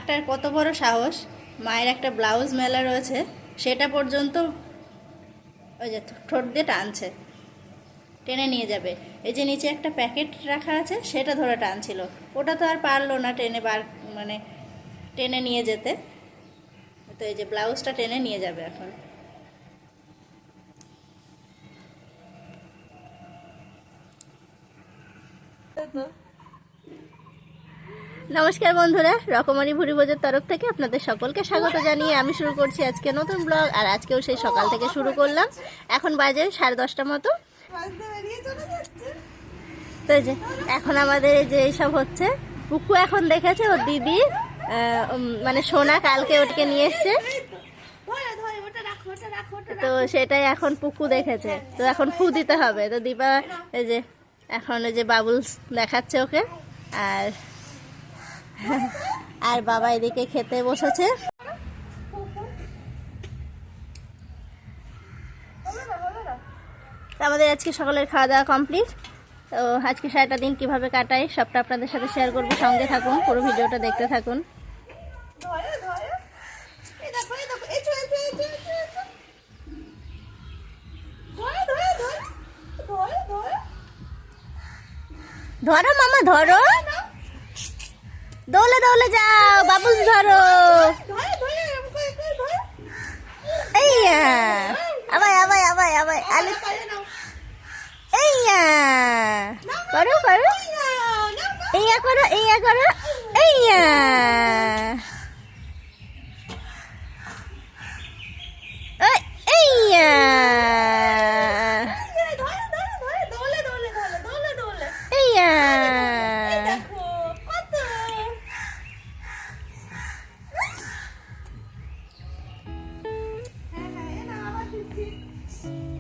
বাঘটার কত বড় সাহস, মায়ের একটা ব্লাউজ মেলা রয়েছে সেটা পর্যন্ত ওই যে ঠোঁট দিয়ে টানছে, টেনে নিয়ে যাবে। এই যে নিচে একটা প্যাকেট রাখা আছে সেটা ধরে টানছিল, ওটা তো আর পারলো না টেনে মানে টেনে নিয়ে যেতে। তো এই যে ব্লাউজটা টেনে নিয়ে যাবে এখন। নমস্কার বন্ধুরা, রকমারি ভুরিভোজের তরফ থেকে আপনাদের সকলকে স্বাগত জানিয়ে আমি শুরু করছি আজকে নতুন ব্লগ। আর আজকেও সেই সকাল থেকে শুরু করলাম। এখন বাজে 10:30 মতো। তো এই যে এখন আমাদের এই যে এইসব হচ্ছে, পুকু এখন দেখেছে ওর দিদি মানে সোনা কালকে ওটকে নিয়ে এসছে, তো সেটাই এখন পুকু দেখেছে। তো এখন ফু দিতে হবে। তো দীপা এই যে এখন ওই যে বাবুলস দেখাচ্ছে ওকে, আর আর বাবা এদিকে খেতে বসেছে। আমাদের আজকে সকালের খাওয়া দাওয়া কমপ্লিট। তো আজকে সারাটা দিন কীভাবে কাটাই সবটা আপনাদের সাথে শেয়ার করবো, সঙ্গে থাকুন, পুরো ভিডিওটা দেখতে থাকুন। ধরো মামা ধরো, দৌলে দৌলে যাও, বাবুল ধরো। এইয়া আবার আবার আবার আবার আলু, এইয়া করো করো, এইয়া করো, এইয়া করো, এইয়া এইয়া এইয়া।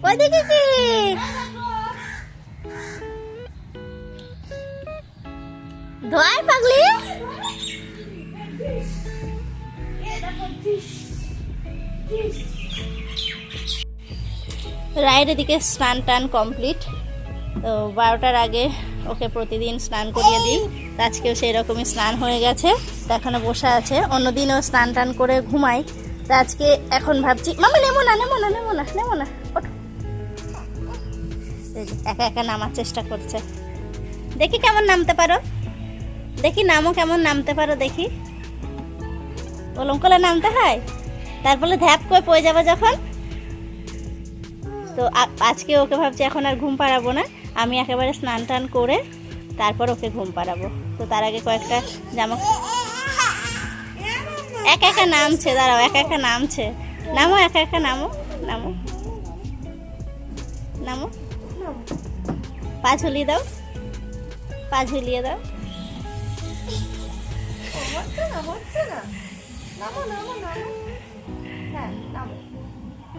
ওইদিকে কি ধোয়াই পাগলি? রায়ের এদিকে স্নান টান কমপ্লিট। তো 12টার আগে ওকে প্রতিদিন স্নান করিয়ে দিই। আজকেও সেই রকমই স্নান হয়ে গেছে, তো এখনো বসে আছে। অন্যদিনও স্নান টান করে ঘুমাই, তো আজকে এখন ভাবছি মামা নেমো না নেমো না নেমো না নেমো না, ওঠো। একা একা নামার চেষ্টা করছে, দেখি কেমন নামতে পারো, দেখি নামও কেমন নামতে পারো, দেখি ওলঙ্কলে নামতে হয়, তারপরে ধ্যাপ করে পড়ে যাবে যখন। তো আজকে ওকে ভাবছি এখন আর ঘুম পাড়াবো না, আমি একেবারে স্নান টান করে তারপর ওকে ঘুম পাড়াবো। তো তার আগে কয়েকটা জামা, একা একা নামছে, দাঁড়াও, একা একা নামছে, নামো একা একা নামো, নামো নামো, পা ঝুলিয়ে দাও, পা ঝুলিয়ে দাও।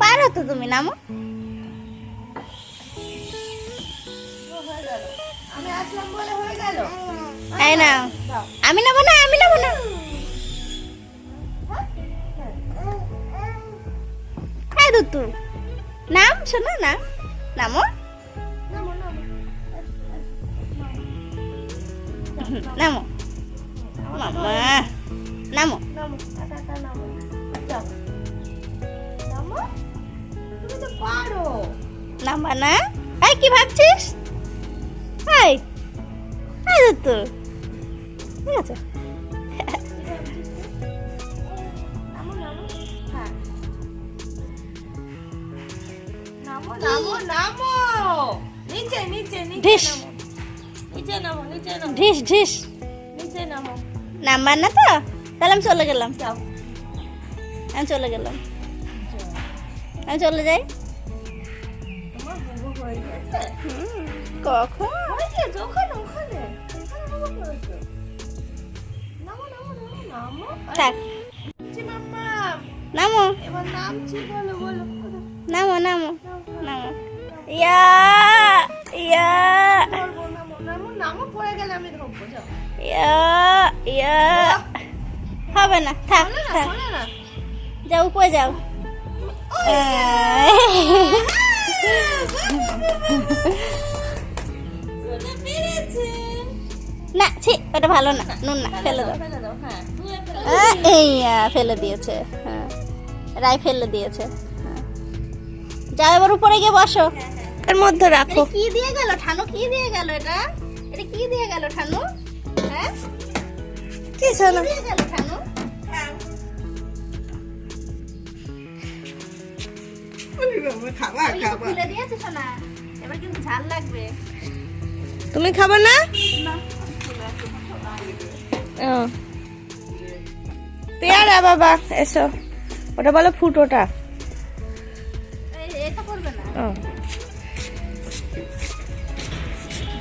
পারো তো তুমি, নামো। এই না, আমি নেবো না, আমি নেবো না। এই দুতু নাম, শোনো না, নামো নামো মামা, নামো নামবা না। এই কি ভাবছিস? এই দুতু ঠিক আছে, ঢিস ঢিস নাম্বার না তো, তাহলে আমি চলে গেলাম, আমি চলে গেলাম, আমি চলে যাই। কখন থাক, নামো নামো নামো নামো, ইয়া ইয়া ইয়া ইয়া, হবে না, থাক থাক, যাও উপরে যাও। না ছি, ওটা ভালো না, নুন না, ফেলে দাও। এই ফেলে দিয়েছে, হ্যাঁ রায় ফেলে দিয়েছে। যাও এবার উপরে গিয়ে বসো, এর মধ্যে রাখো। কি দিয়ে গেল ঠানু, কি দিয়ে গেল এটা, এটা কি দিয়ে গেল ঠানু? হ্যাঁ কি শোনো দিয়ে গেল ঠানু? খুলে দিয়েছে সোনা, এবার কিন্তু ঝাল লাগবে। তুমি খাবে না? পেয়ারা বাবা এসো, ওটা বলো ফুটোটা। এটা করবে না,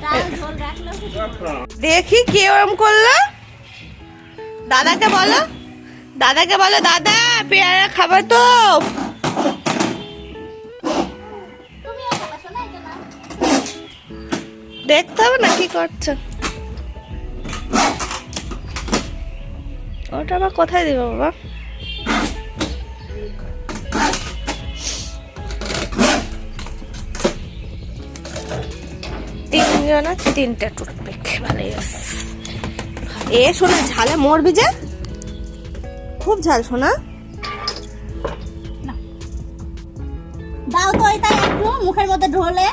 ডাল ঝোল রাখলেও কিছু করবে না। দেখি কে ওরম করলো, দাদাকে বলো, দাদাকে বলো দাদা পেয়ারা খাবে তো। তুমিও খাবা সোনা, এটা না। দেখতে হবে না কি করছো। ওটা আবার কোথায় দিব বাবা? তিনজন আছে, তিনটা টুথপিক, ভালোই আছে। এ শোনা ঝালে মরবি যে, খুব ঝাল শোনা। দাও তো এটা একটু মুখের মধ্যে ঢোলে,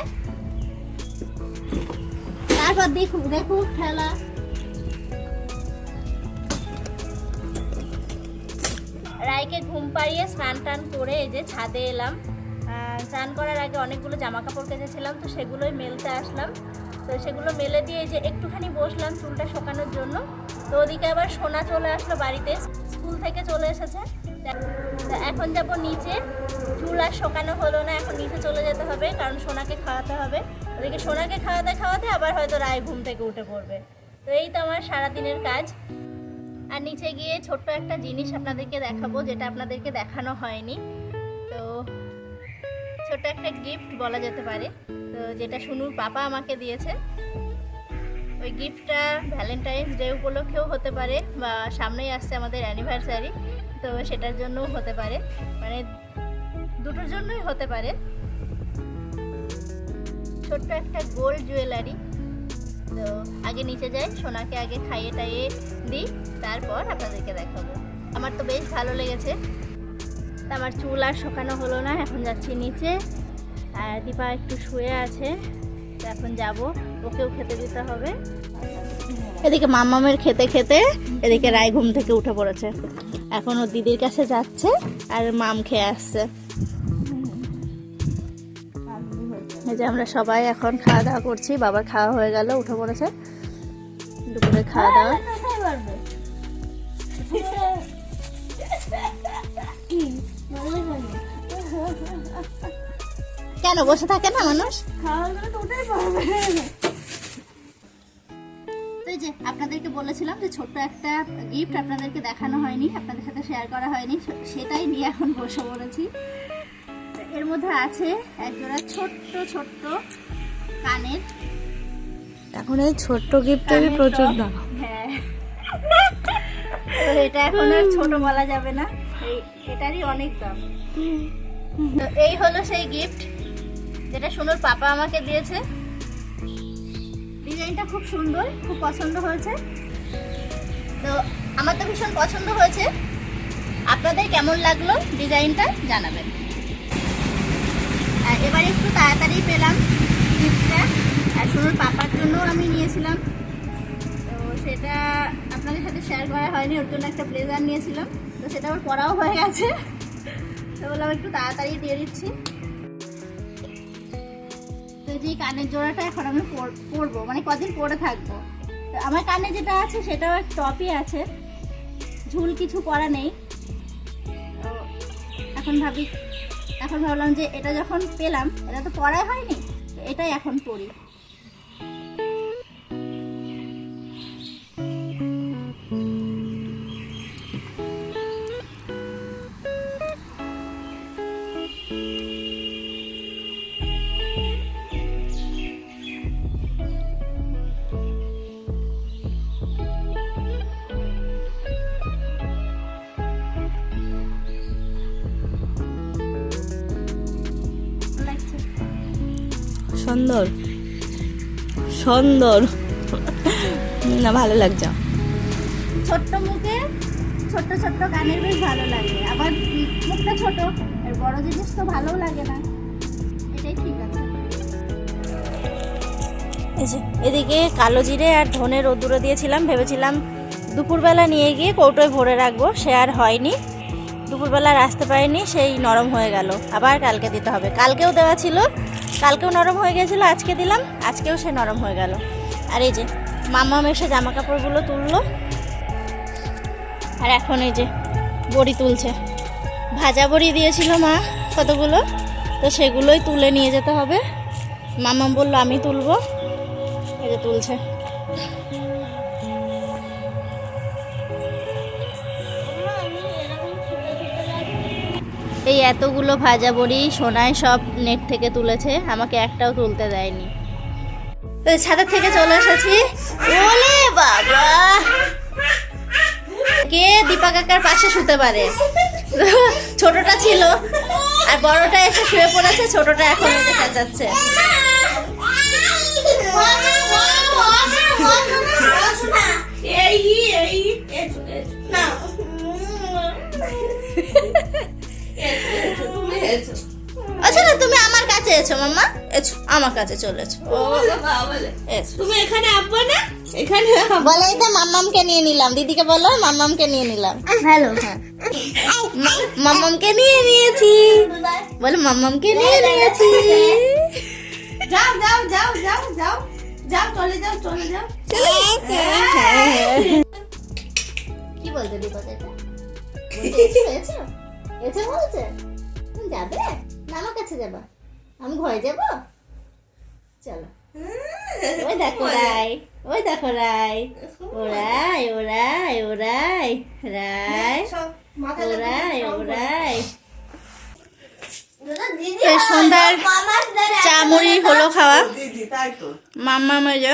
তারপর দেখু দেখু খেলা। রায়কে ঘুম পাড়িয়ে স্নান টান করে এই যে ছাদে এলাম। স্নান করার আগে অনেকগুলো জামা কাপড় কেচেছিলাম, তো সেগুলোই মেলতে আসলাম। তো সেগুলো মেলে দিয়ে এই যে একটুখানি বসলাম চুলটা শোকানোর জন্য। তো ওদিকে আবার সোনা চলে আসলো বাড়িতে, স্কুল থেকে চলে এসেছে। তো এখন যাব নিচে, চুল আর শোকানো হলো না, এখন নিচে চলে যেতে হবে কারণ সোনাকে খাওয়াতে হবে। ওদিকে সোনাকে খাওয়াতে খাওয়াতে আবার হয়তো রায় ঘুম থেকে উঠে পড়বে। তো এই তো আমার সারাদিনের কাজ। আর নিচে গিয়ে ছোট্ট একটা জিনিস আপনাদেরকে দেখাবো, যেটা আপনাদেরকে দেখানো হয়নি। তো ছোট্ট একটা গিফট বলা যেতে পারে, তো যেটা শুনুর পাপা আমাকে দিয়েছে। ওই গিফটটা ভ্যালেন্টাইন্স ডে উপলক্ষেও হতে পারে, বা সামনেই আসছে আমাদের অ্যানিভার্সারি, তো সেটার জন্যও হতে পারে, মানে দুটোর জন্যই হতে পারে। ছোট্ট একটা গোল্ড জুয়েলারি। তো আগে নিচে যাই, সোনাকে আগে খাইয়ে টাইয়ে দিই, তারপর আপনাদেরকে দেখাবো। আমার তো বেশ ভালো লেগেছে। আমার চুল আর শোকানো হলো না, এখন যাচ্ছি নিচে। আর দীপা একটু শুয়ে আছে, তো এখন যাব, ওকেও খেতে দিতে হবে। এদিকে মামামের খেতে খেতে এদিকে রায় ঘুম থেকে উঠে পড়েছে, এখন ও দিদির কাছে যাচ্ছে আর মাম খেয়ে আসছে। এই যে আমরা সবাই এখন খাওয়া দাওয়া করছি, বাবার খাওয়া হয়ে গেল, উঠে পড়েছে। দুপুরে খাওয়া দাওয়া কেন বসে থাকে না মানুষ, এই যে আপনাদেরকে বলেছিলাম যে ছোট্ট একটা গিফট আপনাদেরকে দেখানো হয়নি, আপনাদের সাথে শেয়ার করা হয়নি, সেটাই নিয়ে এখন বসে পড়েছি। এর মধ্যে আছে একজোড়া ছোট্ট ছোট্ট কানের। এখন এই ছোট্ট গিফটেরই প্রচুর দাম। হ্যাঁ, এটা এখন আর ছোট বলা যাবে না, এটারই অনেক দাম। তো এই হলো সেই গিফট যেটা সোনুর পাপা আমাকে দিয়েছে। ডিজাইনটা খুব সুন্দর, খুব পছন্দ হয়েছে। তো আমার তো ভীষণ পছন্দ হয়েছে, আপনাদের কেমন লাগলো ডিজাইনটা জানাবেন। আর এবার একটু তাড়াতাড়ি পেলাম গিফটটা, আর সোনুর পাপার জন্য আমি নিয়েছিলাম, তো সেটা আপনাদের সাথে শেয়ার করা হয়নি। ওর জন্য একটা ব্লেজার নিয়েছিলাম, তো সেটা ওর পরাও হয়ে গেছে, তো বললাম একটু তাড়াতাড়ি দিয়ে দিচ্ছি। তো যে কানের জোড়াটা এখন আমি পরবো, মানে কদিন পরে থাকবো। তো আমার কানে যেটা আছে সেটাও টপই আছে, ঝুল কিছু পরা নেই। তো এখন ভাবলাম যে এটা যখন পেলাম, এটা তো পরাই হয়নি, তো এটাই এখন পরি। সুন্দর সুন্দর, না ভালো লাগছে। ছোট্ট মুখে ছোট্ট ছোট্ট কানের বেশ ভালো লাগে, আবার মুখটা ছোট, আর বড় জিনিস তো ভালোও লাগে না, এটাই ঠিক আছে। এই যে এদিকে কালো জিরে আর ধনে রোদ্দুরে দিয়েছিলাম, ভেবেছিলাম দুপুরবেলা নিয়ে গিয়ে কৌটোয় ভরে রাখবো, সে আর হয়নি। দুপুরবেলা আর আসতে পারিনি, সেই নরম হয়ে গেল। আবার কালকে দিতে হবে, কালকেও দেওয়া ছিল, কালকেও নরম হয়ে গেছিলো, আজকে দিলাম, আজকেও সে নরম হয়ে গেল। আর এই যে মাম্মাম এসে জামা কাপড়গুলো তুললো, আর এখন এই যে বড়ি তুলছে। ভাজা বড়ি দিয়েছিল মা কতগুলো, তো সেগুলোই তুলে নিয়ে যেতে হবে। মাম্মাম বললো আমি তুলবো, এই যে তুলছে। এই এতগুলো ভাজা বড়ি সোনায় সব নেট থেকে তুলেছে, আমাকে একটাও তুলতে দেয়নি। তো ছাদের থেকে চলে এসেছি। ওলে বাবা, কে দীপা কাকার পাশে শুতে পারে? ছোটটা ছিল আর বড়টা এসে শুয়ে পড়েছে, ছোটটা এখন উঠে চেঁচাচ্ছে। আচ্ছা না, তুমি আমার কাছে এসো মাম্মা, এসো আমার কাছে চলে এসো। তুমি এখানে আসবে না? এখানে বলে এই তো মাম্মামকে নিয়ে নিলাম, দিদিকে বলো মাম্মামকে নিয়ে নিলাম। হ্যালো, হ্যাঁ মাম্মামকে নিয়ে নিয়েছি, বলো মাম্মামকে নিয়ে নিয়েছি। যাও যাও যাও যাও যাও যাও, চলে যাও চলে যাও। কি বলতে দীপা এটা? এসো এসো বলছে, তুমি যাবে না আমার কাছে যাবা? আমি ঘরে যাব, চলো। ওই দেখো রাই, ওই দেখো রাই, ওরাই ওরাই ওরাই রাই, ওরাই ওরাই। সন্ধ্যার চা মুড়ি হলো খাওয়া। মাম্মা মেজে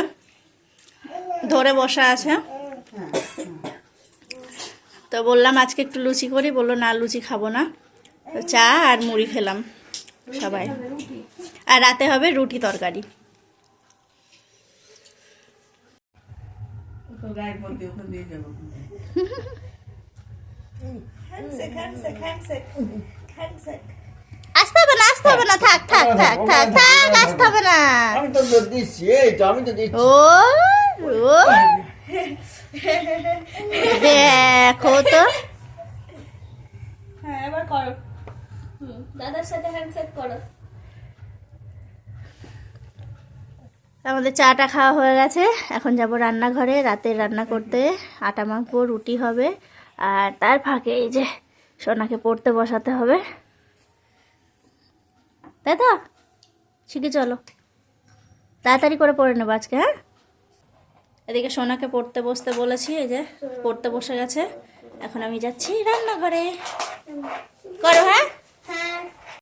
ধরে বসা আছে, তো বললাম আজকে একটু লুচি করি, বললো না লুচি খাবো না, তো চা আর মুড়ি খেলাম সবাই। আর রাতে হবে রুটি তরকারি। আসতে হবে না, আসতে হবে না, থাক থাক থাক থাক থাক, আসতে হবে না। আমি তো দিচ্ছি, এই তো আমি তো দিচ্ছি। ও ও দেখো তো, হ্যাঁ এবার করো, দাদার সাথে হ্যান্ডশেক করো। আমাদের চাটা খাওয়া হয়ে গেছে, এখন যাব রান্নাঘরে রাতে রান্না করতে, আটা মাখবো, রুটি হবে, আর তার ফাঁকে এই যে সোনাকে পড়তে বসাতে হবে, তাই তো? শিখে চলো, তাড়াতাড়ি করে পড়ে নেবো আজকে। হ্যাঁ, এদিকে সোনাকে পড়তে বসতে বলেছি, এই যে পড়তে বসে গেছে, এখন আমি যাচ্ছি রান্নাঘরে। করো হ্যাঁ।